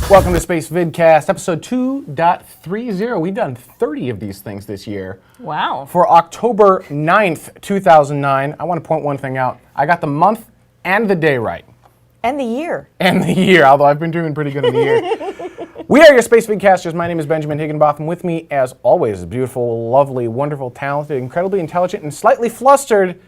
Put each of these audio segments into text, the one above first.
Welcome to Spacevidcast, episode 2.30. We've done 30 of these things this year. Wow. For October 9th, 2009, I want to point one thing out. I got the month and the day right. And the year. And the year, although I've been doing pretty good in the year. We are your Spacevidcasters. My name is Benjamin Higginbotham. With me, as always, is beautiful, lovely, wonderful, talented, incredibly intelligent, and slightly flustered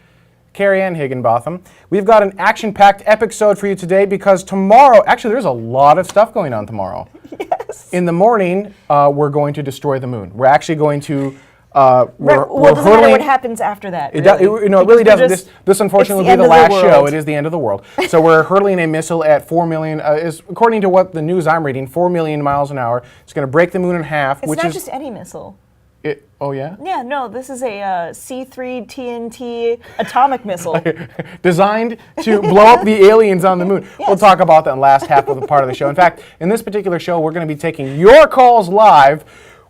Carrie Ann Higginbotham. We've got an action-packed episode for you today because tomorrow, actually there's a lot of stuff going on tomorrow. Yes. In the morning, we're going to destroy the moon. We're actually going to, Well, it doesn't matter what happens after that. It really. really doesn't. This unfortunately will be the last show. World. It is the end of the world. So we're hurling a missile at 4 million, according to what the news I'm reading, 4 million miles an hour. It's going to break the moon in half. It's not just any missile. Oh, yeah? Yeah, no, this is a C3 TNT atomic missile. Designed to blow up the aliens on the moon. Yes. We'll talk about that in the last half of the part of the show. In fact, in this particular show, we're going to be taking your calls live,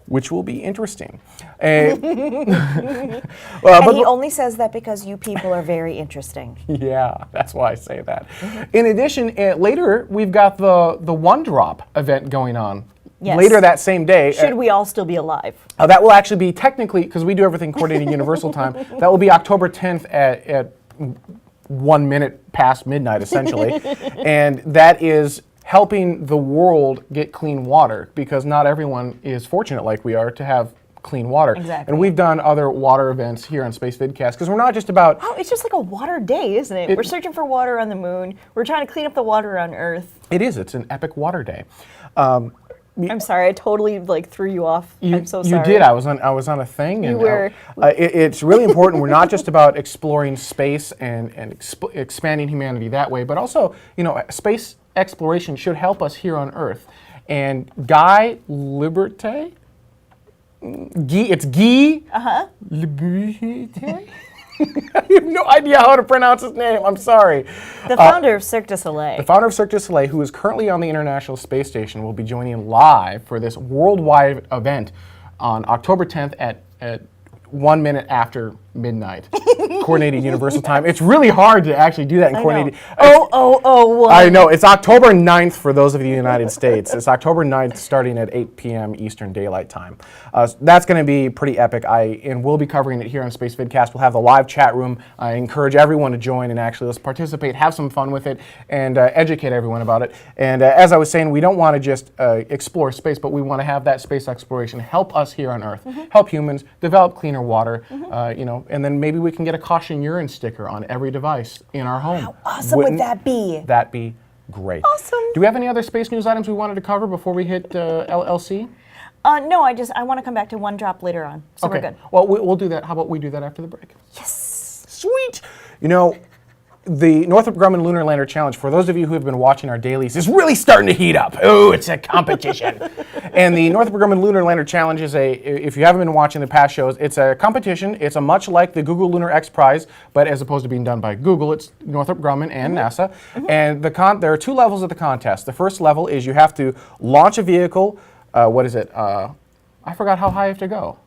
which will be interesting. And he only says that because you people are very interesting. Yeah, that's why I say that. In addition, later, we've got the One Drop event going on. Yes. Later that same day. Should we all still be alive? That will actually be technically, because we do everything coordinating universal time, that will be October 10th at 1 minute past midnight, essentially. And that is helping the world get clean water, because not everyone is fortunate like we are to have clean water. Exactly. And we've done other water events here on Spacevidcast, because we're not just about... Oh, it's just like a water day, isn't it? We're searching for water on the moon. We're trying to clean up the water on Earth. It is. It's an epic water day. I'm sorry, I totally throw you off. I'm so sorry. You did. I was on a thing. You and were. It's really important. We're not just about exploring space and expanding humanity that way, but also, space exploration should help us here on Earth. And Guy Liberté, it's Guy Liberté. I have no idea how to pronounce his name. I'm sorry. The founder of Cirque du Soleil. The founder of Cirque du Soleil, who is currently on the International Space Station, will be joining live for this worldwide event on October 10th at 1 minute after midnight, coordinated universal time. It's really hard to actually do that in coordinated. I know. It's October 9th for those of you in the United States. It's October 9th starting at 8 p.m. Eastern Daylight Time. That's going to be pretty epic. And we'll be covering it here on Spacevidcast. We'll have the live chat room. I encourage everyone to join and actually let's participate, have some fun with it, and educate everyone about it. And as I was saying, we don't want to just explore space, but we want to have that space exploration help us here on Earth, help humans develop cleaner water, and then maybe we can get a caution urine sticker on every device in our home. How awesome would that be? That'd be great. Awesome. Do we have any other space news items we wanted to cover before we hit LLC? No, I want to come back to One Drop later on, so we're good. Well, we'll do that. How about we do that after the break? Yes. Sweet. The Northrop Grumman Lunar Lander Challenge, for those of you who have been watching our dailies, is really starting to heat up. Oh, it's a competition. And the Northrop Grumman Lunar Lander Challenge is if you haven't been watching the past shows, it's a competition. It's a much like the Google Lunar X Prize, but as opposed to being done by Google, it's Northrop Grumman and NASA. And there are two levels of the contest. The first level is you have to launch a vehicle. What is it? I forgot how high you have to go.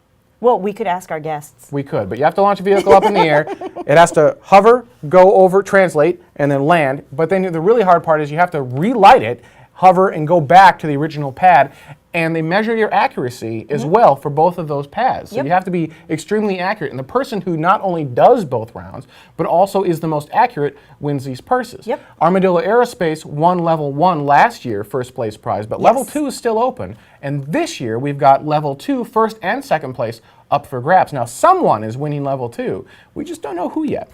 Well, we could ask our guests. We could, but you have to launch a vehicle up in the air. It has to hover, go over, translate, and then land. But then the really hard part is you have to relight it, hover, and go back to the original pad. And they measure your accuracy as well for both of those pads. So you have to be extremely accurate. And the person who not only does both rounds, but also is the most accurate wins these purses. Armadillo Aerospace won level 1 last year, first place prize, but level 2 is still open. And this year we've got level 2, first and second place up for grabs. Now someone is winning level 2. We just don't know who yet.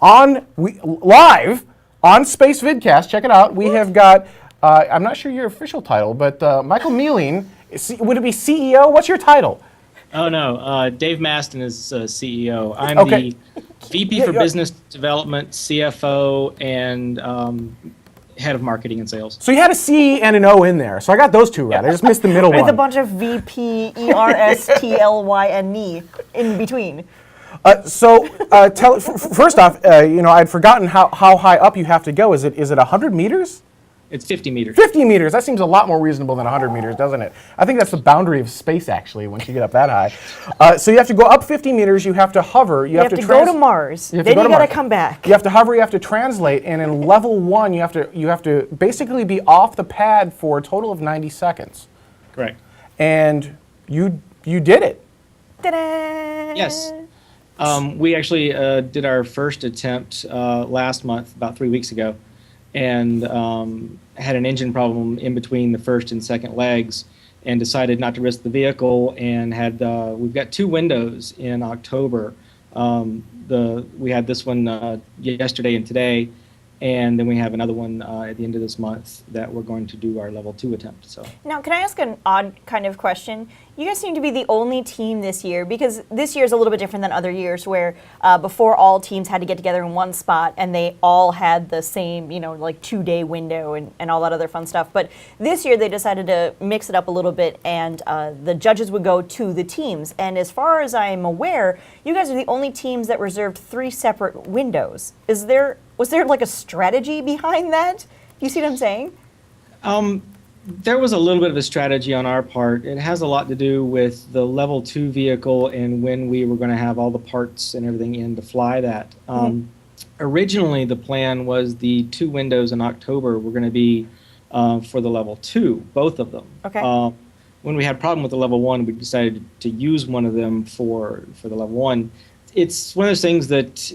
Live on Spacevidcast, check it out, we have got I'm not sure your official title, but Michael Mealing, would it be CEO? What's your title? Oh, no. Dave Masten is CEO. I'm the VP for Business Development, CFO, and head of marketing and sales. So you had a C and an O in there. So I got those two right. I just missed the middle one. With a bunch of VPERSTLYNE in between. First off, I'd forgotten how high up you have to go. Is it 100 meters? It's 50 meters. 50 meters. That seems a lot more reasonable than 100 meters, doesn't it? I think that's the boundary of space, actually, once you get up that high. So you have to go up 50 meters. You have to hover. You have to go to Mars. Then you got to come back. You have to hover. You have to translate. And in level 1, you have to basically be off the pad for a total of 90 seconds. Correct. And you did it. Ta-da! Yes. We actually did our first attempt last month, about 3 weeks ago, and had an engine problem in between the first and second legs, and decided not to risk the vehicle. And we've got 2 windows in October. We had this one yesterday and today, and then we have another one at the end of this month that we're going to do our level 2 attempt. So now, can I ask an odd kind of question? You guys seem to be the only team this year, because this year is a little bit different than other years where before all teams had to get together in one spot and they all had the same, like 2-day window and all that other fun stuff. But this year they decided to mix it up a little bit, and the judges would go to the teams. And as far as I'm aware, you guys are the only teams that reserved 3 separate windows. Was there like a strategy behind that? You see what I'm saying? There was a little bit of a strategy on our part. It has a lot to do with the level 2 vehicle and when we were going to have all the parts and everything in to fly that. Originally, the plan was the 2 windows in October were going to be for the level 2, both of them. Okay. When we had a problem with the level 1, we decided to use one of them for the level 1. It's one of those things that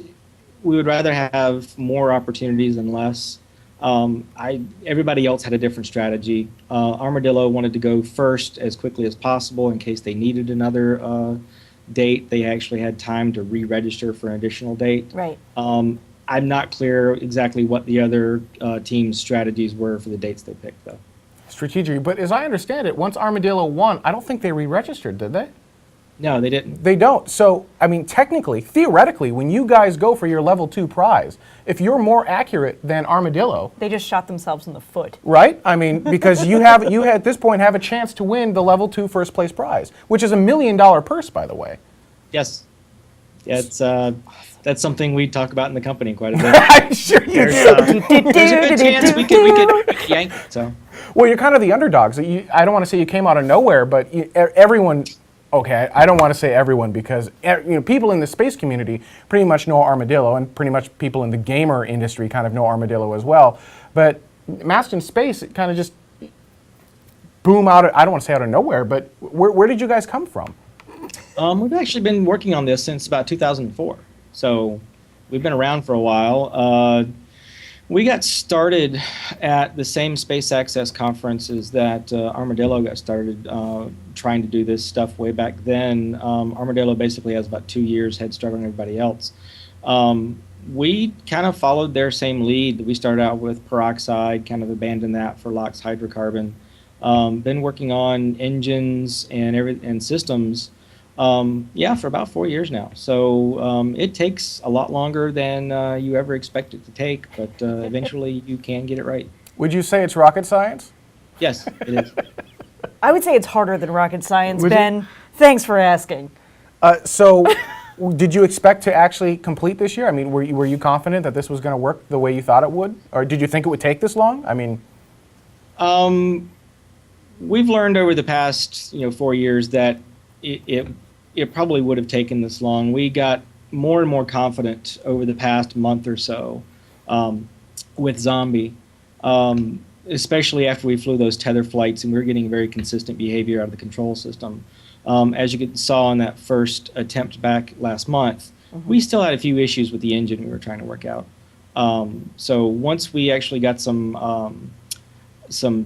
we would rather have more opportunities than less. Everybody else had a different strategy. Armadillo wanted to go first as quickly as possible in case they needed another date. They actually had time to re-register for an additional date. Right. I'm not clear exactly what the other team's strategies were for the dates they picked, though. Strategic. But as I understand it, once Armadillo won, I don't think they re-registered, did they? No, they didn't. They don't. So, I mean, technically, theoretically, when you guys go for your level 2 prize, if you're more accurate than Armadillo, They just shot themselves in the foot. right? I mean, because you at this point have a chance to win the level 2 first place prize, which is $1 million purse, by the way. Yes. Yeah, that's something we talk about in the company quite a bit. I'm sure you do. There's a good chance we could yank it. So. Well, you're kind of the underdogs. I don't want to say you came out of nowhere, but everyone. Okay, I don't want to say everyone because people in the space community pretty much know Armadillo, and pretty much people in the gamer industry kind of know Armadillo as well. But Masten Space, it kind of just boom out. I don't want to say out of nowhere, but where did you guys come from? We've actually been working on this since about 2004, so we've been around for a while. We got started at the same space access conferences that Armadillo got started trying to do this stuff way back then. Armadillo basically has about 2 years head start on everybody else. We kind of followed their same lead. We started out with peroxide, kind of abandoned that for LOX hydrocarbon. Been working on engines and systems for about 4 years now. So it takes a lot longer than you ever expect it to take, but eventually you can get it right. Would you say it's rocket science? Yes, it is. I would say it's harder than rocket science, Would Ben. Thanks for asking. So, did you expect to actually complete this year? I mean, were you confident that this was going to work the way you thought it would? Or did you think it would take this long? I mean... We've learned over the past 4 years that it probably would have taken this long. We got more and more confident over the past month or so with Zombie, especially after we flew those tether flights and we were getting very consistent behavior out of the control system. As you saw in that first attempt back last month, we still had a few issues with the engine we were trying to work out. So once we actually got some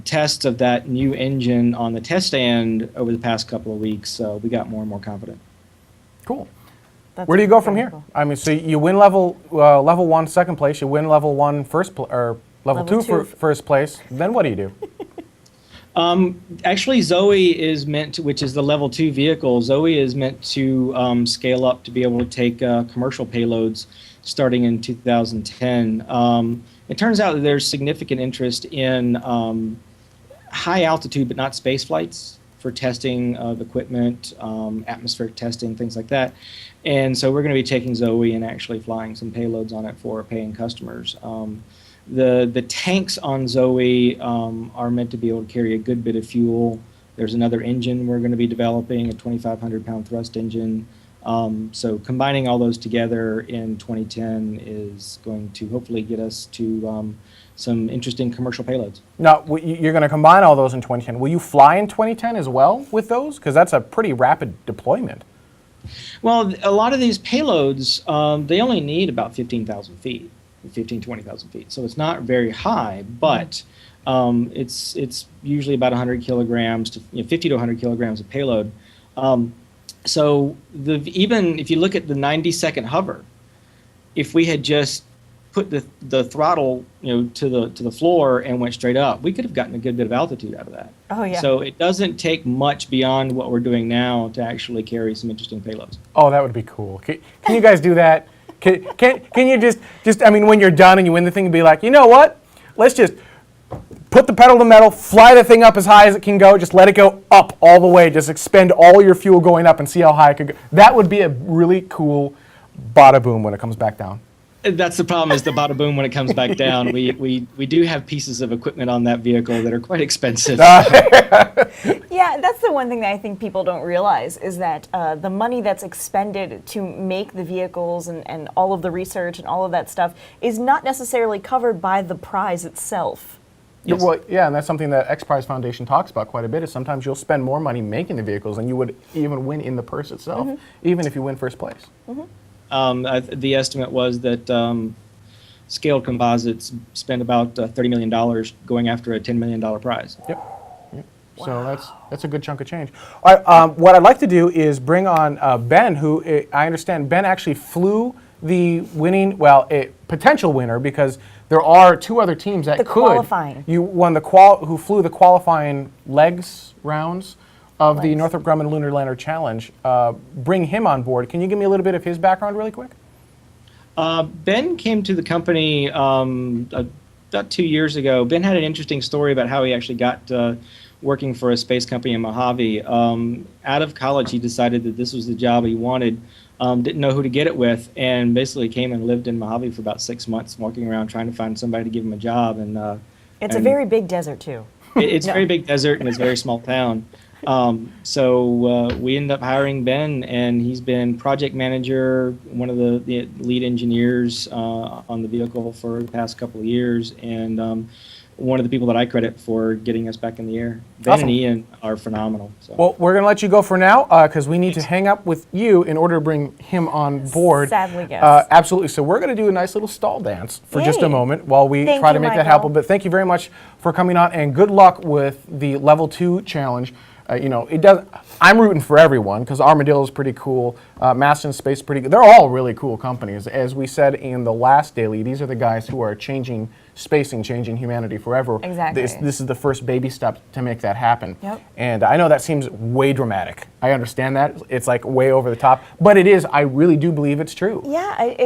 tests of that new engine on the test stand over the past couple of weeks, we got more and more confident. Cool. That's Where do you go from here? cool. I mean, so you win level 1 second place, you win level 1 first or level Level 2 two. first place. Then what do you do? Actually, Zoe is meant to, which is the level 2 vehicle. Zoe is meant to scale up to be able to take commercial payloads starting in 2010. it turns out that there's significant interest in high altitude but not space flights for testing of equipment, atmospheric testing, things like that. And so we're going to be taking Zoe and actually flying some payloads on it for paying customers. The tanks on Zoe are meant to be able to carry a good bit of fuel. There's another engine we're going to be developing, a 2,500-pound thrust engine. So combining all those together in 2010 is going to hopefully get us to some interesting commercial payloads. Now, you're going to combine all those in 2010. Will you fly in 2010 as well with those? Because that's a pretty rapid deployment. Well, a lot of these payloads, they only need about 15,000 feet, 20,000 feet. So it's not very high, but it's usually about 100 kilograms to 50 to 100 kilograms of payload. So even if you look at the 90-second hover, if we had just put the throttle to the floor and went straight up, we could have gotten a good bit of altitude out of that. Oh yeah. So it doesn't take much beyond what we're doing now to actually carry some interesting payloads. Oh, that would be cool. Can you guys do that? Can you just I mean, when you're done and you win the thing, be like, you know what? Let's just put the pedal to metal, fly the thing up as high as it can go, just let it go up all the way, just expend all your fuel going up and see how high it could go. That would be a really cool bada boom when it comes back down. That's the problem, is the bada boom when it comes back down. We do have pieces of equipment on that vehicle that are quite expensive. Yeah, that's the one thing that I think people don't realize is that the money that's expended to make the vehicles and all of the research and all of that stuff is not necessarily covered by the prize itself. Yes. Well, yeah, and that's something that X Prize Foundation talks about quite a bit, is sometimes you'll spend more money making the vehicles than you would even win in the purse itself, even if you win first place. The estimate was that Scaled Composites spent about $30 million going after a $10 million prize. Yep. Wow. So that's a good chunk of change. All right, what I'd like to do is bring on Ben, who I understand Ben actually flew the winning, well, a potential winner, because there are two other teams that qualifying. You won who flew the qualifying legs rounds of the Northrop Grumman Lunar Lander Challenge. Bring him on board. Can you give me a little bit of his background really quick? Ben came to the company about 2 years ago. Ben had an interesting story about how he actually got working for a space company in Mojave. Out of college, he decided that this was the job he wanted. Didn't know who to get it with, and basically came and lived in Mojave for about 6 months, walking around trying to find somebody to give him a job. And it's a very big desert too. It's a very big desert, and it's a very small town. So we ended up hiring Ben, and he's been project manager, one of the lead engineers on the vehicle for the past couple of years, and one of the people that I credit for getting us back in the air. Ben Awesome. and Ian are phenomenal. So. Well, we're going to let you go for now because we need to hang up with you in order to bring him on board. Sadly, yes. Absolutely. So we're going to do a nice little stall dance for just a Yay. moment while we Thank try to you, make that Michael. happen. But thank you very much for coming on, and good luck with the Level 2 challenge. It does. I'm rooting for everyone because Armadillo is pretty cool. Masten Space is pretty good. They're all really cool companies. As we said in the last daily, these are the guys who are changing space and changing humanity forever. Exactly. This is the first baby step to make that happen. Yep. And I know that seems way dramatic. I understand that. It's like way over the top. But it is. I really do believe it's true. Yeah,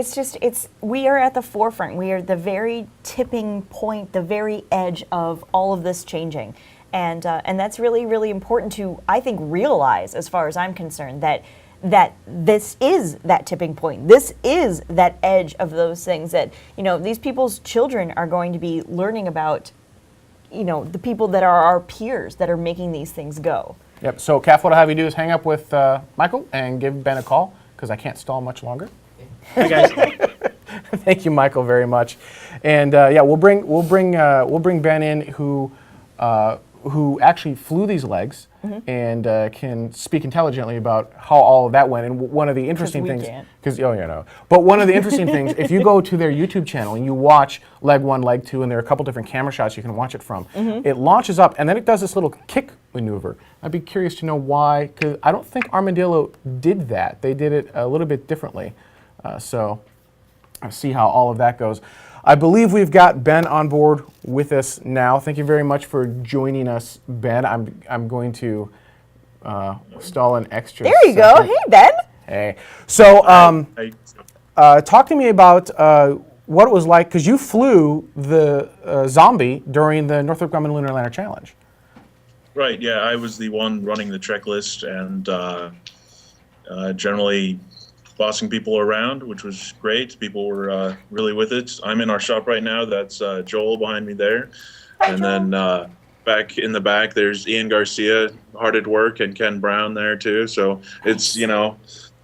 we are at the forefront. We are the very tipping point, the very edge of all of this changing. And that's really, really important to, I think, realize, as far as I'm concerned, that this is that tipping point. This is that edge of those things that, these people's children are going to be learning about, the people that are our peers that are making these things go. Yep. So, Kath, what I'll have you do is hang up with Michael and give Ben a call because I can't stall much longer. Hey guys. Thank you, Michael, very much. And we'll bring Ben in who actually flew these legs and can speak intelligently about how all of that went. And one of the interesting things, but one of the interesting things, if you go to their YouTube channel and you watch leg 1, leg 2, and there are a couple different camera shots you can watch it from, it launches up and then it does this little kick maneuver. I'd be curious to know why, because I don't think Armadillo did that. They did it a little bit differently. So I'll see how all of that goes. I believe we've got Ben on board with us now. Thank you very much for joining us, Ben. I'm going to stall an extra There you go. second. Hey, Ben. Hey. So talk to me about what it was like, because you flew the Zombie during the Northrop Grumman Lunar Lander Challenge. Right, yeah, I was the one running the checklist and generally bossing people around, which was great. People were really with it. I'm in our shop right now. That's Joel behind me there. Hi, And Joel. then back in the back, there's Ian Garcia, hard at work, and Ken Brown there too. So it's,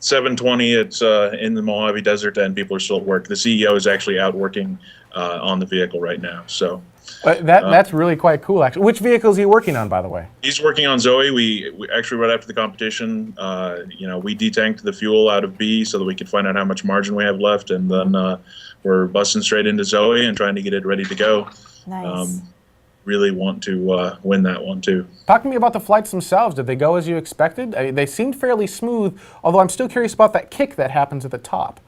7:20, it's in the Mojave Desert, and people are still at work. The CEO is actually out working on the vehicle right now. So That's really quite cool, actually. Which vehicle is he working on, by the way? he's working on Zoe. We actually, right after the competition, we detanked the fuel out of B so that we could find out how much margin we have left, and then we're busting straight into Zoe and trying to get it ready to go. Nice. Really want to win that one too. Talk to me about the flights themselves. Did they go as you expected? They seemed fairly smooth, although I'm still curious about that kick that happens at the top.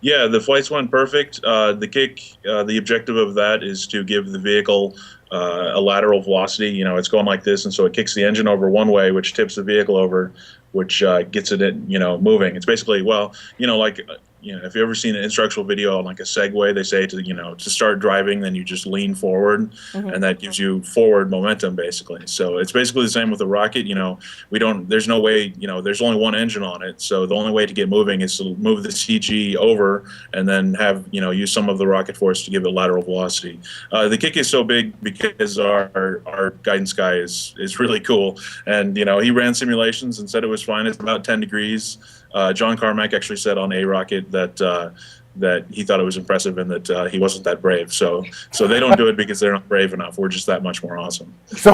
Yeah, the flights went perfect. The kick, the objective of that is to give the vehicle a lateral velocity. It's going like this, and so it kicks the engine over one way, which tips the vehicle over, which gets it, moving. It's basically, if you've ever seen an instructional video on like a Segway, they say to start driving, then you just lean forward, and that gives you forward momentum, basically. So it's basically the same with the rocket. There's no way, there's only one engine on it. So the only way to get moving is to move the CG over and then have, use some of the rocket force to give it lateral velocity. The kick is so big because our guidance guy is really cool. And, he ran simulations and said it was fine. It's about 10 degrees. John Carmack actually said on A Rocket that he thought it was impressive and that he wasn't that brave. So they don't do it because they're not brave enough. We're just that much more awesome. So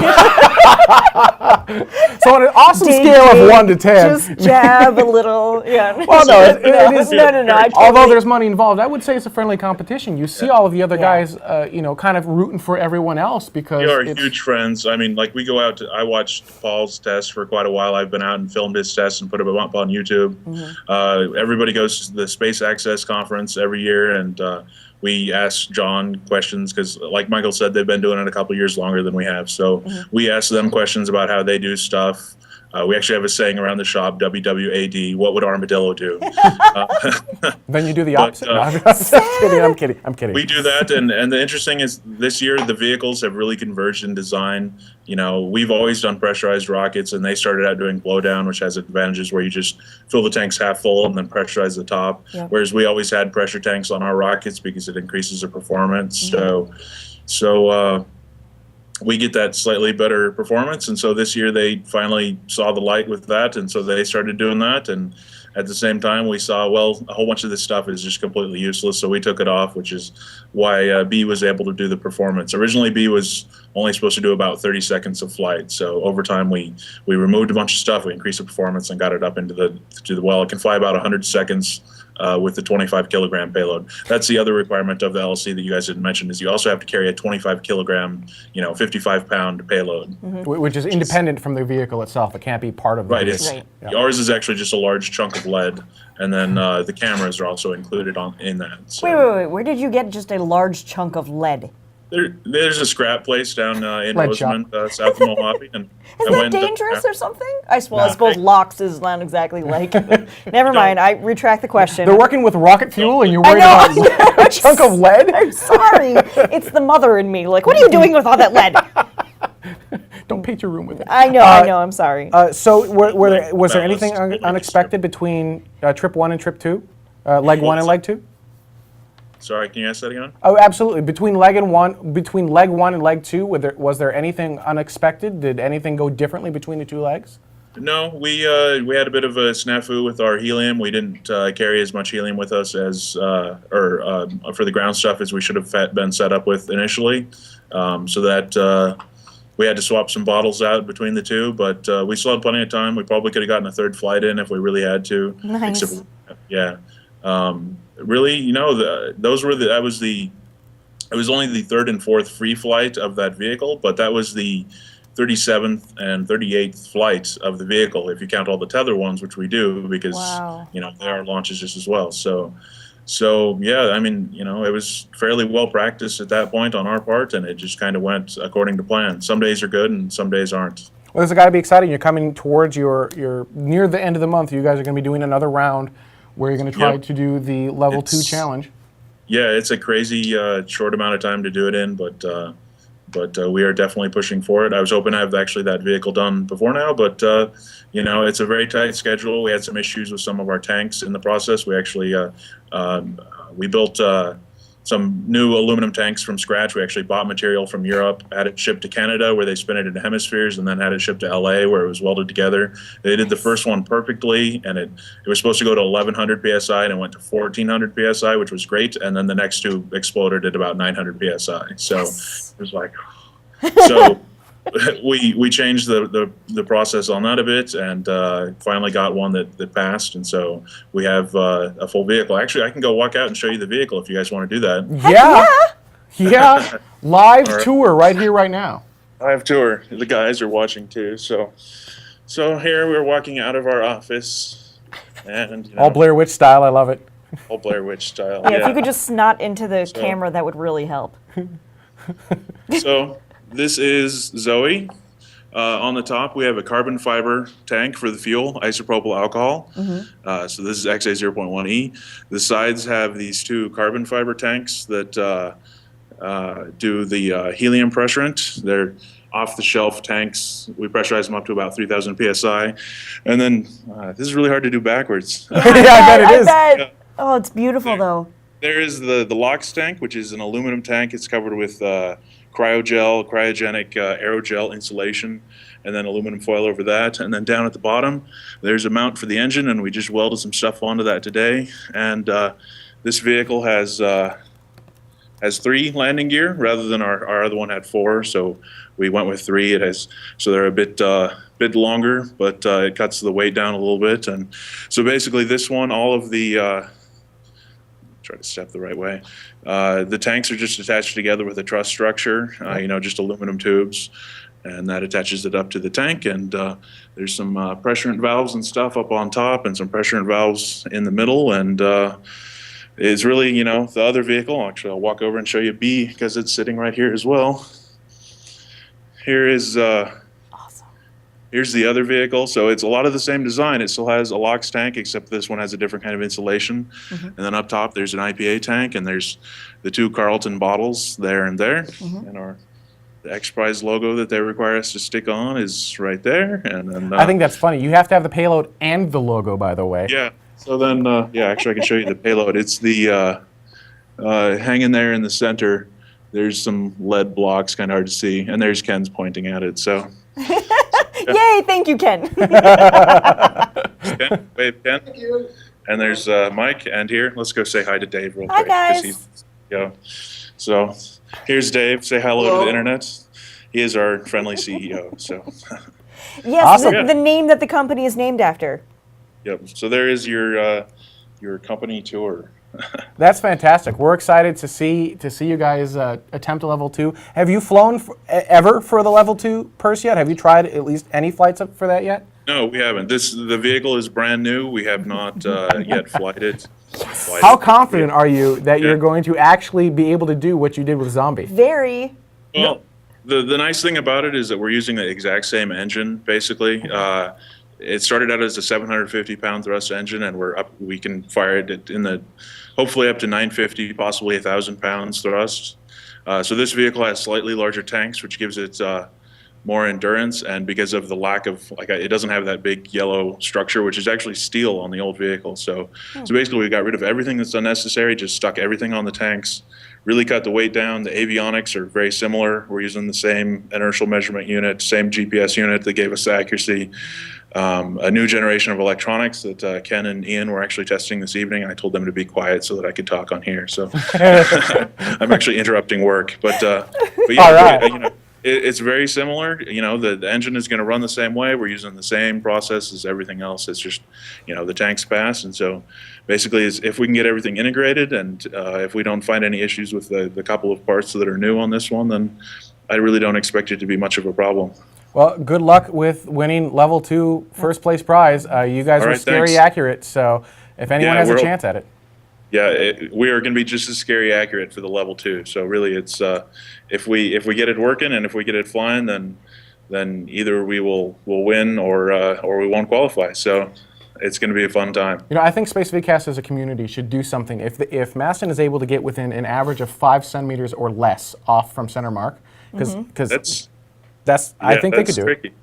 on an awesome scale of 1 to 10. Just jab a little. Yeah. Well, no, it is. No. Although there's money involved, I would say it's a friendly competition. You see all of the other guys, kind of rooting for everyone else because We are huge friends. I mean, like we go out I watched Paul's test for quite a while. I've been out and filmed his tests and put them up on YouTube. Everybody goes to the Space Access Conference every year, and we ask John questions because, like Michael said, they've been doing it a couple years longer than we have. So we ask them questions about how they do stuff. We actually have a saying around the shop, WWAD, what would Armadillo do? Then you do the opposite? No, I'm kidding. We do that, and the interesting is this year the vehicles have really converged in design. We've always done pressurized rockets, and they started out doing blowdown, which has advantages where you just fill the tanks half full and then pressurize the top, whereas we always had pressure tanks on our rockets because it increases the performance. So we get that slightly better performance, and so this year they finally saw the light with that, and so they started doing that, and at the same time we saw, a whole bunch of this stuff is just completely useless, so we took it off, which is why B was able to do the performance. Originally B was only supposed to do about 30 seconds of flight, so over time we removed a bunch of stuff, we increased the performance and got it up into it can fly about 100 seconds with the 25 kilogram payload. That's the other requirement of the LLC that you guys didn't mention, is you also have to carry a 25 kilogram, 55 pound payload. Which is independent from the vehicle itself. It can't be part of the vehicle. Ours is actually just a large chunk of lead, and then the cameras are also included in that. So. Wait. Where did you get just a large chunk of lead? There's a scrap place down in Lead Rosamond, south of Mojave. And Is that dangerous or something? I suppose LOX is not exactly like. Never mind. I retract the question. They're working with rocket fuel, and you're worried about a chunk of lead? I'm sorry. It's the mother in me. Like, what are you doing with all that lead? Don't paint your room with it. I know. I'm sorry. So was there anything unexpected between trip 1 and trip 2? Leg 1 and leg 2? Sorry, can you ask that again? Oh, absolutely. Between leg 1 and leg 2, was there anything unexpected? Did anything go differently between the two legs? No, we had a bit of a snafu with our helium. We didn't carry as much helium with us as for the ground stuff as we should have been set up with initially. So that we had to swap some bottles out between the two, but we still had plenty of time. We probably could have gotten a third flight in if we really had to. Nice. Really, it was only the third and fourth free flight of that vehicle, but that was the 37th and 38th flights of the vehicle, if you count all the tether ones, which we do, because, there are launches just as well. So yeah, I mean, it was fairly well practiced at that point on our part, and it just kind of went according to plan. Some days are good and some days aren't. Well, this has got to be exciting. You're coming towards your near the end of the month. You guys are going to be doing another round where you're going to try to do the level 2 challenge. Yeah, it's a crazy short amount of time to do it in, but we are definitely pushing for it. I was hoping to have actually that vehicle done before now, but it's a very tight schedule. We had some issues with some of our tanks in the process. We actually we built some new aluminum tanks from scratch. We actually bought material from Europe, had it shipped to Canada where they spin it into hemispheres, and then had it shipped to LA where it was welded together. They did the first one perfectly, and it was supposed to go to 1100 psi, and it went to 1400 psi, which was great. And then the next two exploded at about 900 psi. So it was like, so we changed the process on that a bit, and finally got one that passed. And so we have a full vehicle. Actually, I can go walk out and show you the vehicle if you guys want to do that. Yeah. Live tour right here, right now. Live tour. The guys are watching too. So here we're walking out of our office, and All Blair Witch style. I love it. all Blair Witch style. Yeah, if you could just snot into the camera, that would really help. So this is Zoe. On the top, we have a carbon fiber tank for the fuel, isopropyl alcohol. So this is XA0.1E. The sides have these two carbon fiber tanks that do the helium pressurant. They're off-the-shelf tanks. We pressurize them up to about 3,000 psi. And then this is really hard to do backwards. Yeah, I bet it is. bet. Oh, it's beautiful though. There is the LOX tank, which is an aluminum tank. It's covered with cryogenic aerogel insulation, and then aluminum foil over that. And then down at the bottom, there's a mount for the engine, and we just welded some stuff onto that today. And this vehicle has 3 landing gear rather than our other one had 4, so we went with 3. So they're a bit longer, but it cuts the weight down a little bit. And so basically, this one, all of the try to step the right way. The tanks are just attached together with a truss structure, just aluminum tubes, and that attaches it up to the tank. And there's some pressurant valves and stuff up on top, and some pressurant valves in the middle. And it's really, the other vehicle. Actually, I'll walk over and show you B because it's sitting right here as well. Here is Here's the other vehicle. So it's a lot of the same design. It still has a LOX tank, except this one has a different kind of insulation. And then up top, there's an IPA tank, and there's the 2 Carlton bottles there and there. And the X Prize logo that they require us to stick on is right there. And then I think that's funny. You have to have the payload and the logo, by the way. Yeah. So then, actually, I can show you the payload. It's the hanging there in the center. There's some lead blocks, kind of hard to see, and there's Ken's pointing at it. So. Yay, thank you, Ken. Ken, wave, Ken. Thank you. And there's Mike, and here, let's go say hi to Dave real quick. Hi, guys. So here's Dave. Say hello to the internet. He is our friendly CEO. So. Yes, Awesome. the name that the company is named after. Yep. So there is your company tour. That's fantastic. We're excited to see you guys attempt a level 2. Have you flown ever for the level 2 purse yet? Have you tried at least any flights up for that yet? No, we haven't. The vehicle is brand new. We have not yet flighted. How confident are you that you're going to actually be able to do what you did with Zombie? Very. Well, the nice thing about it is that we're using the exact same engine, basically. It started out as a 750-pound thrust engine, and we can fire it in the hopefully up to 950, possibly 1,000 pounds thrust. So this vehicle has slightly larger tanks, which gives it more endurance, and because of the lack of it doesn't have that big yellow structure, which is actually steel on the old vehicle. So basically, we got rid of everything that's unnecessary, just stuck everything on the tanks. Really cut the weight down. The avionics are very similar. We're using the same inertial measurement unit, same GPS unit that gave us the accuracy. A new generation of electronics that Ken and Ian were actually testing this evening. I told them to be quiet so that I could talk on here. So I'm actually interrupting work, but yeah, all right. It's very similar. The engine is going to run the same way. We're using the same process as everything else. It's just, the tanks pass. And so basically, if we can get everything integrated, and if we don't find any issues with the couple of parts that are new on this one, then I really don't expect it to be much of a problem. Well, good luck with winning level 2 first place prize. You guys were scary accurate, so if anyone has a chance at it. Yeah, we are going to be just as scary accurate for the level 2. So really, it's if we get it working and if we get it flying, then either we'll win or we won't qualify. So it's going to be a fun time. You know, I think Spacevidcast as a community should do something. If Masten is able to get within an average of 5 centimeters or less off from center mark, because I think they could do tricky. it.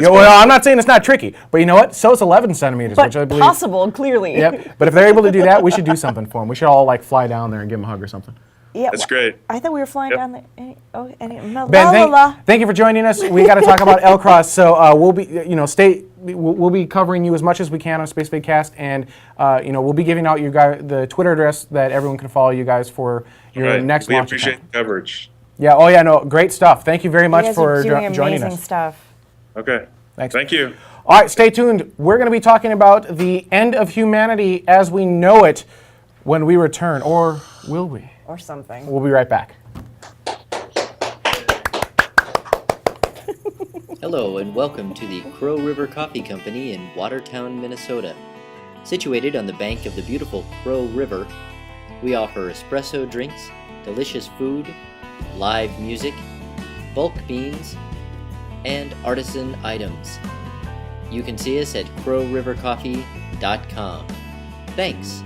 Well, I'm not saying it's not tricky, but you know what? So is 11 centimeters, But which I believe possible, clearly. Yep. But if they're able to do that, we should do something for them. We should all like fly down there and give them a hug or something. Yeah, That's great. I thought we were flying Yep. down there. Ben, thank you for joining us. We got to talk about LCROSS. So we'll be, we'll be covering you as much as we can on Spacevidcast, and we'll be giving out you guys the Twitter address that everyone can follow you guys for your next we launch. appreciate the coverage. Yeah. Oh yeah. No. Great stuff. Thank you very You much guys for are doing joining amazing us. stuff. Okay. Thanks. Thank you. All right. Stay tuned. We're going to be talking about the end of humanity as we know it when we return, or will we? Or something. We'll be right back. Hello and welcome to the Crow River Coffee Company in Watertown, Minnesota. Situated on the bank of the beautiful Crow River, we offer espresso drinks, delicious food, live music, bulk beans, and artisan items. You can see us at crowrivercoffee.com. Thanks.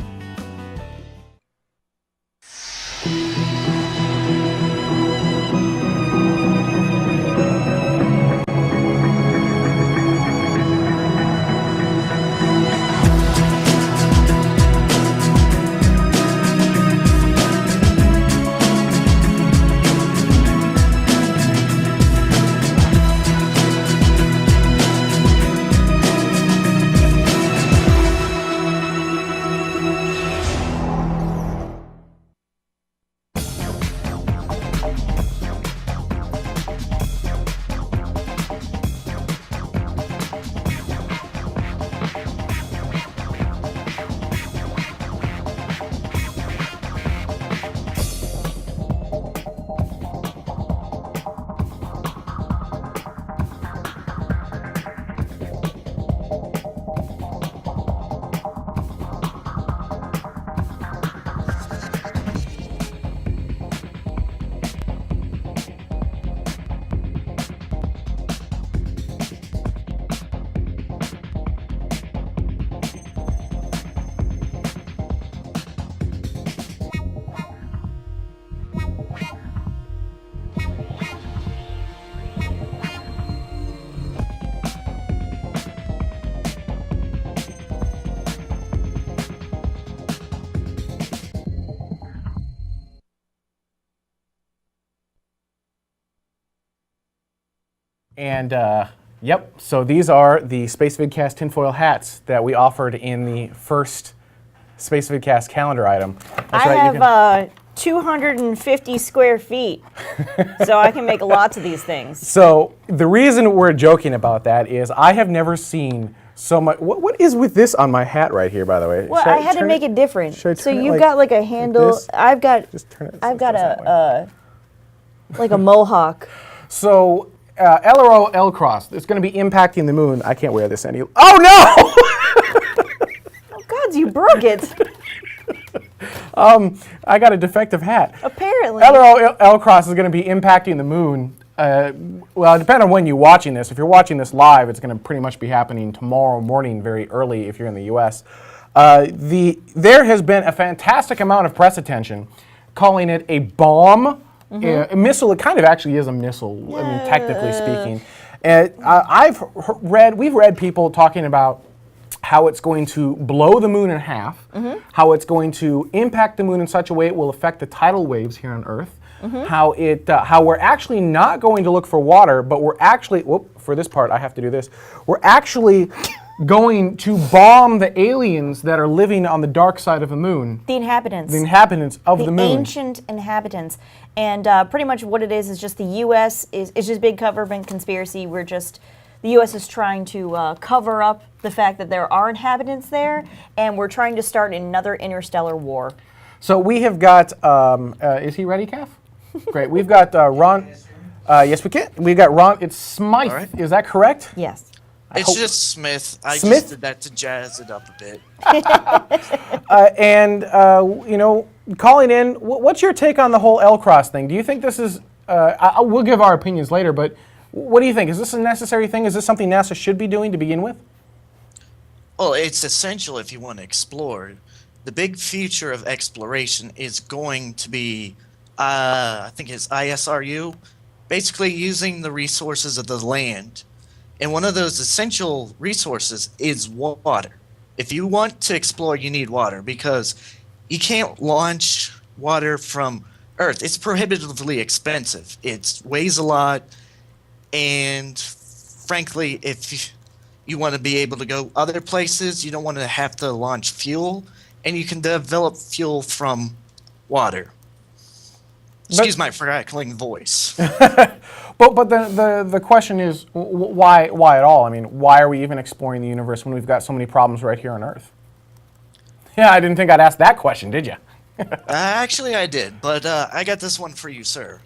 And yep, so these are the Spacevidcast tinfoil hats that we offered in the first Spacevidcast calendar item. That's I right, have 250 square feet, so I can make lots of these things. So the reason we're joking about that is I have never seen so much. What is with this on my hat right here, by the way? Well, I had to make it different. should I So turn it you've like- got like a handle. this? I've got Just turn it. I've got that way. a like a mohawk. So LCROSS, it's going to be impacting the moon. I can't wear this any. Oh no! Oh God, you broke it. I got a defective hat. Apparently. LCROSS is going to be impacting the moon. Well, depending on when you're watching this. If you're watching this live, it's going to pretty much be happening tomorrow morning, very early if you're in the U.S. There has been a fantastic amount of press attention calling it a bomb, a missile. It kind of actually is a missile, I mean, technically speaking. And we've read people talking about how it's going to blow the moon in half, how it's going to impact the moon in such a way it will affect the tidal waves here on Earth, how we're actually not going to look for water, but we're actually, for this part I have to do this, we're actually going to bomb the aliens that are living on the dark side of the moon. The inhabitants. The inhabitants of the moon. The ancient inhabitants. And pretty much what it is just the U.S. is just big government conspiracy. The U.S. is trying to cover up the fact that there are inhabitants there, and we're trying to start another interstellar war. So we have got, is he ready, Kath? Great. We've got Ron. Yes, we can. We've got Ron. It's Smythe. All right. Is that correct? Yes. It's just Smith. I Smith? just did that to jazz it up a bit. Calling in, what's your take on the whole LCROSS thing? Do you think this is, we'll give our opinions later, but what do you think? Is this a necessary thing? Is this something NASA should be doing to begin with? Well, it's essential if you want to explore. The big future of exploration is going to be, I think it's ISRU, basically using the resources of the land. And one of those essential resources is water. If you want to explore, you need water because you can't launch water from Earth. It's prohibitively expensive. It weighs a lot, and frankly, if you want to be able to go other places, you don't want to have to launch fuel, and you can develop fuel from water. Excuse my crackling voice. But the question is, why at all? I mean, why are we even exploring the universe when we've got so many problems right here on Earth? Yeah, I didn't think I'd ask that question, did you? Actually, I did, but I got this one for you, sir.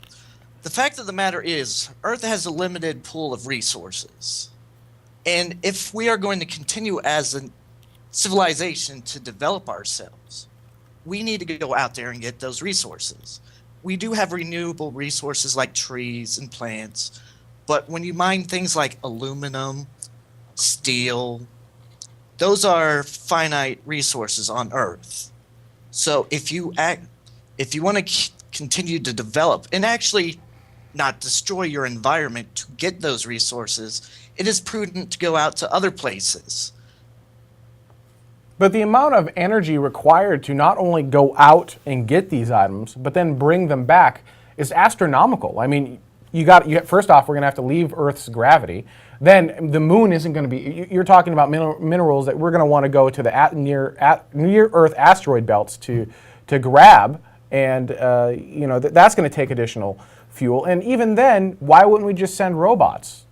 The fact of the matter is, Earth has a limited pool of resources. And if we are going to continue as a civilization to develop ourselves, we need to go out there and get those resources. We do have renewable resources like trees and plants, but when you mine things like aluminum, steel, those are finite resources on Earth. So if you want to continue to develop and actually not destroy your environment to get those resources, it is prudent to go out to other places. But the amount of energy required to not only go out and get these items, but then bring them back is astronomical. I mean, first off, we're going to have to leave Earth's gravity. Then the moon isn't going to be. You're talking about minerals that we're going to want to go to the near Earth asteroid belts to grab, and that's going to take additional fuel. And even then, why wouldn't we just send robots?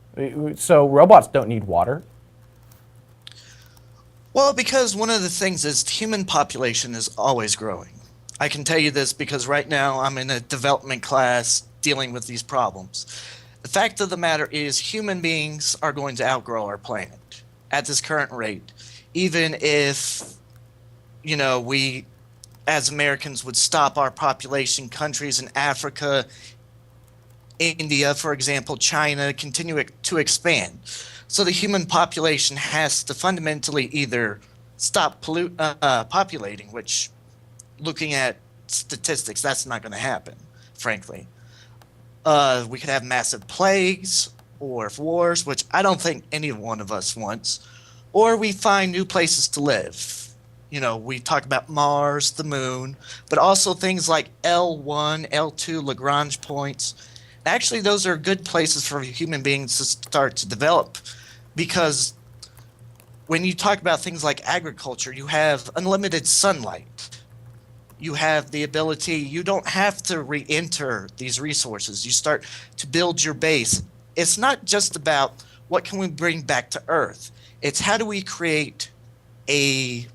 So robots don't need water. Well, because one of the things is the human population is always growing. I can tell you this because right now I'm in a development class dealing with these problems. The fact of the matter is human beings are going to outgrow our planet at this current rate. Even if, we as Americans would stop our population, countries in Africa, India, for example, China, continue to expand. So the human population has to fundamentally either stop populating, which, looking at statistics, that's not going to happen, frankly. We could have massive plagues or wars, which I don't think any one of us wants. Or we find new places to live. We talk about Mars, the moon, but also things like L1, L2, Lagrange points. Actually, those are good places for human beings to start to develop, because when you talk about things like agriculture, you have unlimited sunlight. You have the ability, you don't have to re-enter these resources. You start to build your base. It's not just about what can we bring back to Earth. It's how do we create a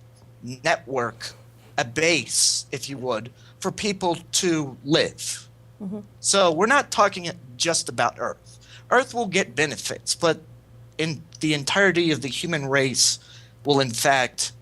network, a base, if you would, for people to live. Mm-hmm. So we're not talking just about Earth. Earth will get benefits, but in the entirety of the human race will, in fact,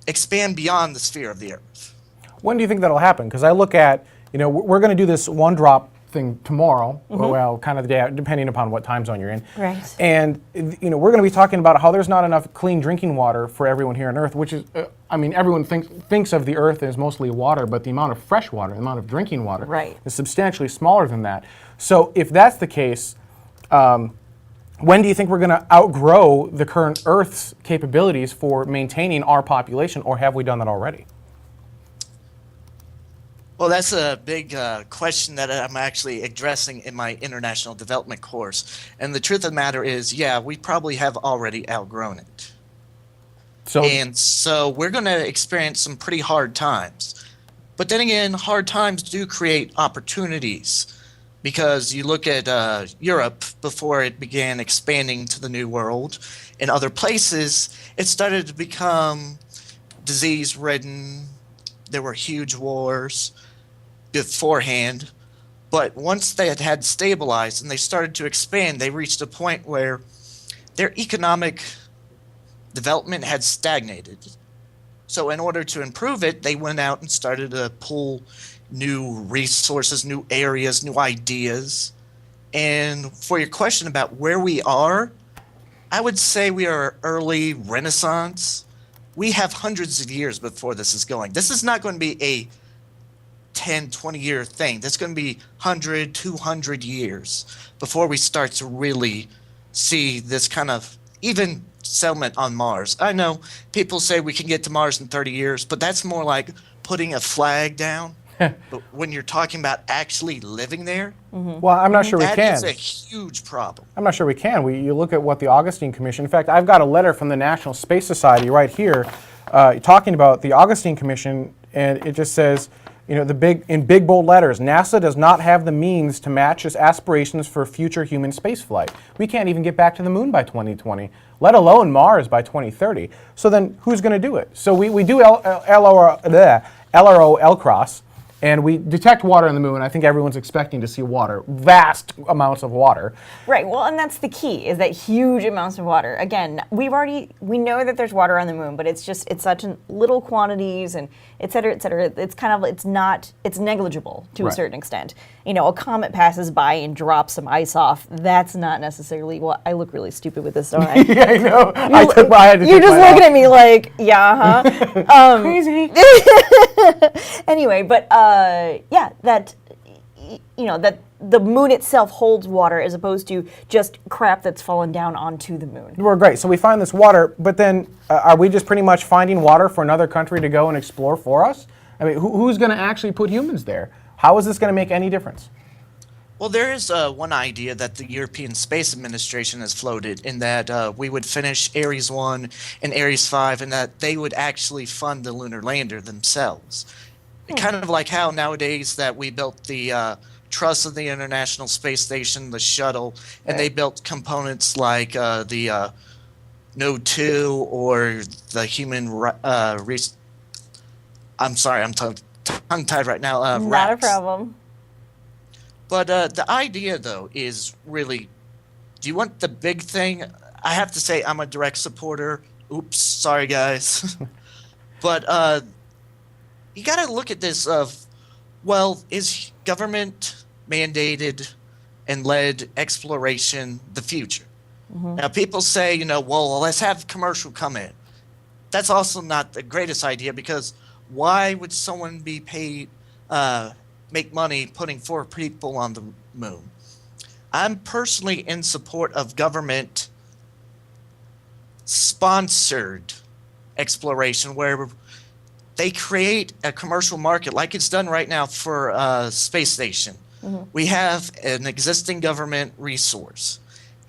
expand beyond the sphere of the Earth. When do you think that'll happen? Because I look at, we're going to do this one drop thing tomorrow, well, kind of the day, depending upon what time zone you're in. Right. And, we're going to be talking about how there's not enough clean drinking water for everyone here on Earth, which is, everyone thinks of the Earth as mostly water, but the amount of fresh water, the amount of drinking water is substantially smaller than that. So if that's the case, when do you think we're going to outgrow the current Earth's capabilities for maintaining our population, or have we done that already? Well, that's a big question that I'm actually addressing in my international development course. And the truth of the matter is, yeah, we probably have already outgrown it. So we're going to experience some pretty hard times. But then again, hard times do create opportunities. Because you look at Europe before it began expanding to the New World, and other places, it started to become disease-ridden. There were huge wars beforehand. But once they had stabilized and they started to expand, they reached a point where their economic development had stagnated. So in order to improve it, they went out and started to pull new resources, new areas, new ideas. And for your question about where we are, I would say we are early Renaissance. We have hundreds of years before this is going. This is not going to be a 10, 20-year thing. That's going to be 100, 200 years before we start to really see this kind of even settlement on Mars. I know people say we can get to Mars in 30 years, but that's more like putting a flag down. But when you're talking about actually living there, Well, I'm not sure we that can. is a huge problem. I'm not sure we can. You look at what the Augustine Commission. In fact, I've got a letter from the National Space Society right here, talking about the Augustine Commission, and it just says, in big bold letters, NASA does not have the means to match its aspirations for future human spaceflight. We can't even get back to the moon by 2020, let alone Mars by 2030. So then, who's going to do it? So we do LCROSS. And we detect water on the moon. I think everyone's expecting to see water, vast amounts of water. Right. Well, and that's the key, is that huge amounts of water. Again, we know that there's water on the moon, but it's such in little quantities and et cetera, et cetera. It's negligible to a certain extent. A comet passes by and drops some ice off. That's not necessarily, well, I look really stupid with this, don't I? Yeah, I know. You're just looking at me like, yeah, huh? Crazy. Anyway, but that the moon itself holds water as opposed to just crap that's fallen down onto the moon. We're great. So we find this water, but then are we just pretty much finding water for another country to go and explore for us? I mean, who's going to actually put humans there? How is this going to make any difference? Well, there is one idea that the European Space Administration has floated in that we would finish Ares 1 and Ares 5 and that they would actually fund the lunar lander themselves. Kind of like how nowadays that we built the truss of the International Space Station, the shuttle, and they built components like the Node 2 or the human... I'm sorry, I'm tongue-tied right now. Not a RAPS. problem. But the idea, though, is really, do you want the big thing? I have to say I'm a direct supporter. Oops, sorry, guys. But you got to look at this of, well, is government mandated and led exploration the future? Now, people say, well, let's have commercial come in. That's also not the greatest idea because why would someone be paid... make money putting 4 people on the moon? I'm personally in support of government sponsored exploration where they create a commercial market like it's done right now for space station. We have an existing government resource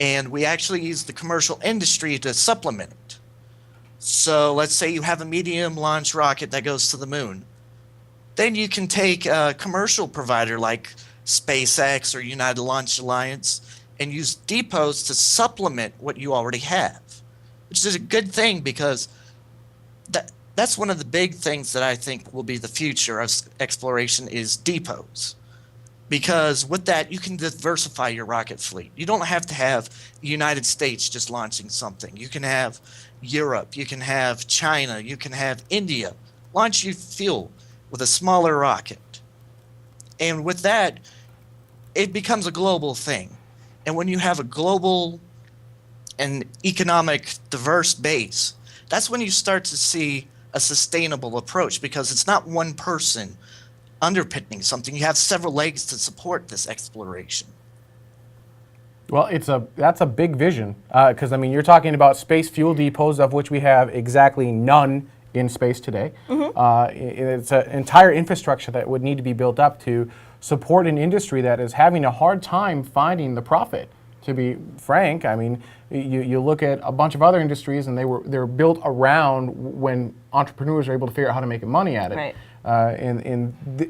and we actually use the commercial industry to supplement it. So let's say you have a medium launch rocket that goes to the moon. Then you can take a commercial provider like SpaceX or United Launch Alliance and use depots to supplement what you already have, which is a good thing because that's one of the big things that I think will be the future of exploration is depots. Because with that, you can diversify your rocket fleet. You don't have to have the United States just launching something. You can have Europe, you can have China, you can have India launch you fuel with a smaller rocket. And with that, it becomes a global thing. And when you have a global and economic diverse base, that's when you start to see a sustainable approach because it's not one person underpinning something. You have several legs to support this exploration. Well, that's a big vision because you're talking about space fuel depots of which we have exactly none in space today. It's an entire infrastructure that would need to be built up to support an industry that is having a hard time finding the profit. To be frank, you look at a bunch of other industries and they're built around when entrepreneurs are able to figure out how to make money at it. Right.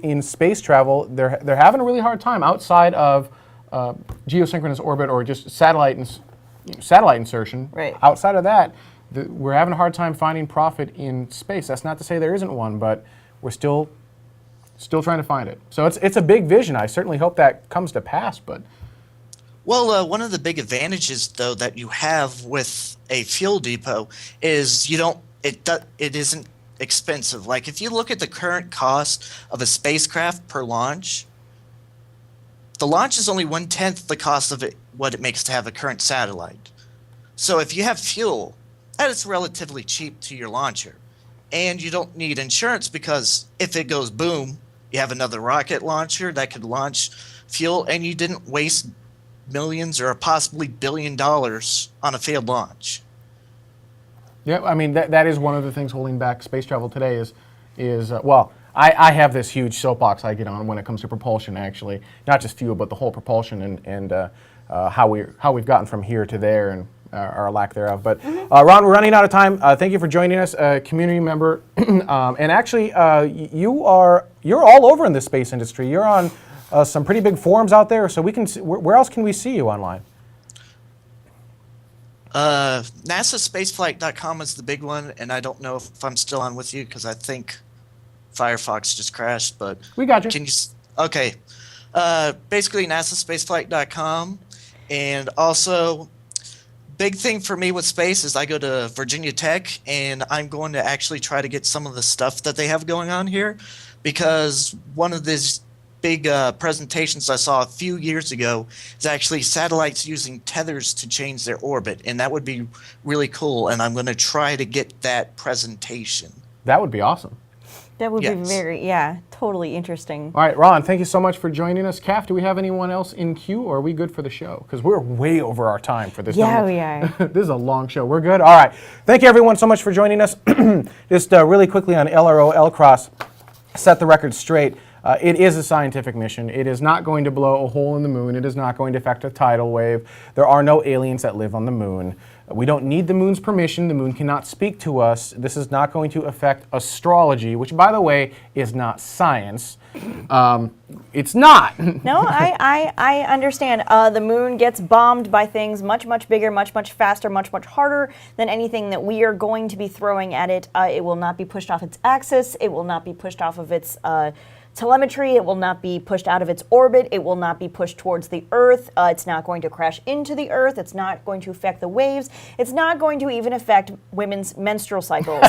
In space travel, they're having a really hard time outside of geosynchronous orbit or just satellite insertion. Right. Outside of that, we're having a hard time finding profit in space. That's not to say there isn't one, but we're still trying to find it. So it's a big vision. I certainly hope that comes to pass. But well, one of the big advantages though that you have with a fuel depot is it isn't expensive. Like if you look at the current cost of a spacecraft per launch, the launch is only 1/10 the cost of what it makes to have a current satellite. So if you have fuel, that is relatively cheap to your launcher. And you don't need insurance because if it goes boom, you have another rocket launcher that could launch fuel, and you didn't waste millions or possibly $1 billion on a failed launch. Yeah, I mean, that is one of the things holding back space travel today is well, I have this huge soapbox I get on when it comes to propulsion, actually. Not just fuel, but the whole propulsion and how we've gotten from here to there and our lack thereof. But Ron, we're running out of time. Thank you for joining us, community member. And actually, you're all over in the space industry. You're on some pretty big forums out there, so we can where else can we see you online? NASAspaceflight.com is the big one, and I don't know if I'm still on with you because I think Firefox just crashed, but we got you. Can you? Okay. Basically, NASAspaceflight.com, and also, big thing for me with space is I go to Virginia Tech, and I'm going to actually try to get some of the stuff that they have going on here, because one of these big presentations I saw a few years ago is actually satellites using tethers to change their orbit, and that would be really cool, and I'm going to try to get that presentation. That would be awesome. That would be totally interesting. All right, Ron, thank you so much for joining us. Kath, do we have anyone else in queue, or are we good for the show? Because we're way over our time for this. Yeah, we are. This is a long show. We're good? All right. Thank you, everyone, so much for joining us. Just really quickly on LCROSS, set the record straight. It is a scientific mission. It is not going to blow a hole in the moon. It is not going to affect a tidal wave. There are no aliens that live on the moon. We don't need the moon's permission. The moon cannot speak to us. This is not going to affect astrology, which, by the way, is not science. It's not. No, I understand. The moon gets bombed by things much, much bigger, much, much faster, much, much harder than anything that we are going to be throwing at it. It will not be pushed off its axis. It will not be pushed off of its telemetry. It will not be pushed out of its orbit. It will not be pushed towards the Earth. It's not going to crash into the Earth. It's not going to affect the waves. It's not going to even affect women's menstrual cycles.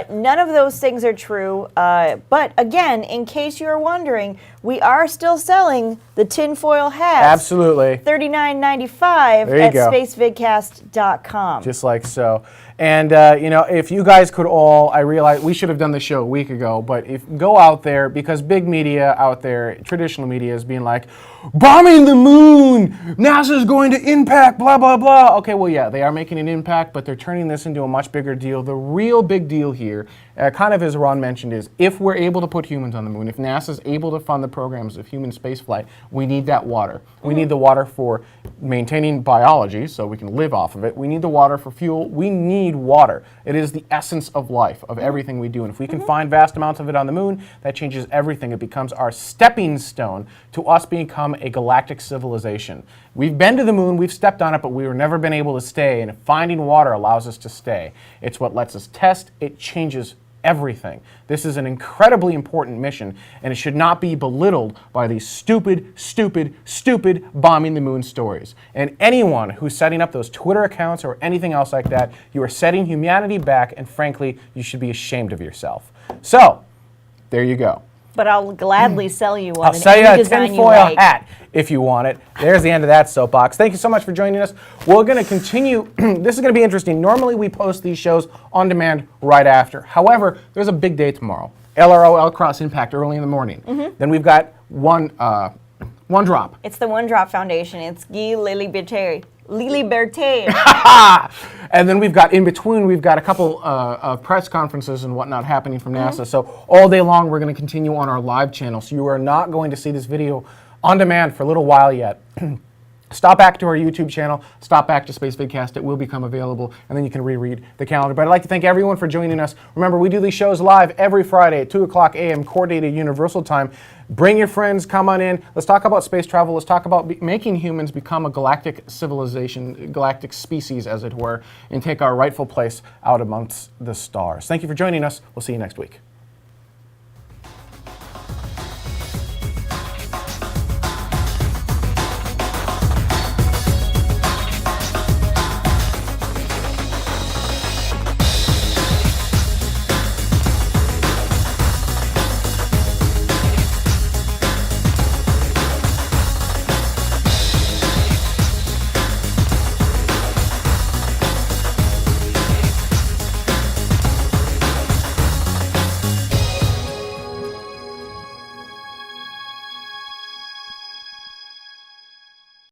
None of those things are true. But again, in case you're wondering, we are still selling the tinfoil hats. Absolutely. $39.95 at spacevidcast.com. Just like so. And, if you guys could all, I realize we should have done the show a week ago, but if go out there, because big media out there, traditional media is being like, bombing the moon, NASA's going to impact, blah, blah, blah. Okay, well, yeah, they are making an impact, but they're turning this into a much bigger deal. The real big deal here, kind of as Ron mentioned, is if we're able to put humans on the moon, if NASA's able to fund the programs of human spaceflight, we need that water. We need the water for maintaining biology so we can live off of it. We need the water for fuel. We need water. It is the essence of life, of everything we do. And if we can find vast amounts of it on the moon, that changes everything. It becomes our stepping stone to us become a galactic civilization. We've been to the moon, we've stepped on it, but we've never been able to stay. And finding water allows us to stay. It's what lets us test. It changes everything. This is an incredibly important mission, and it should not be belittled by these stupid bombing the moon stories. And anyone who's setting up those Twitter accounts or anything else like that, you are setting humanity back, and frankly, you should be ashamed of yourself. So, there you go. But I'll gladly sell you one. I'll sell you a tinfoil hat if you want it. There's the end of that soapbox. Thank you so much for joining us. We're going to continue. This is going to be interesting. Normally, we post these shows on demand right after. However, there's a big day tomorrow. LCROSS Impact early in the morning. Then we've got one drop. It's the One Drop Foundation. It's Guy Liliberte. And then we've got, in between, we've got a couple of press conferences and whatnot happening from NASA. So all day long, we're going to continue on our live channel. So you are not going to see this video on demand for a little while yet. Stop back to our YouTube channel, stop back to Spacevidcast. It will become available, and then you can reread the calendar. But I'd like to thank everyone for joining us. Remember, we do these shows live every Friday at 2 o'clock a.m. Coordinated Universal Time. Bring your friends, come on in. Let's talk about space travel. Let's talk about making humans become a galactic civilization, galactic species, as it were, and take our rightful place out amongst the stars. Thank you for joining us. We'll see you next week.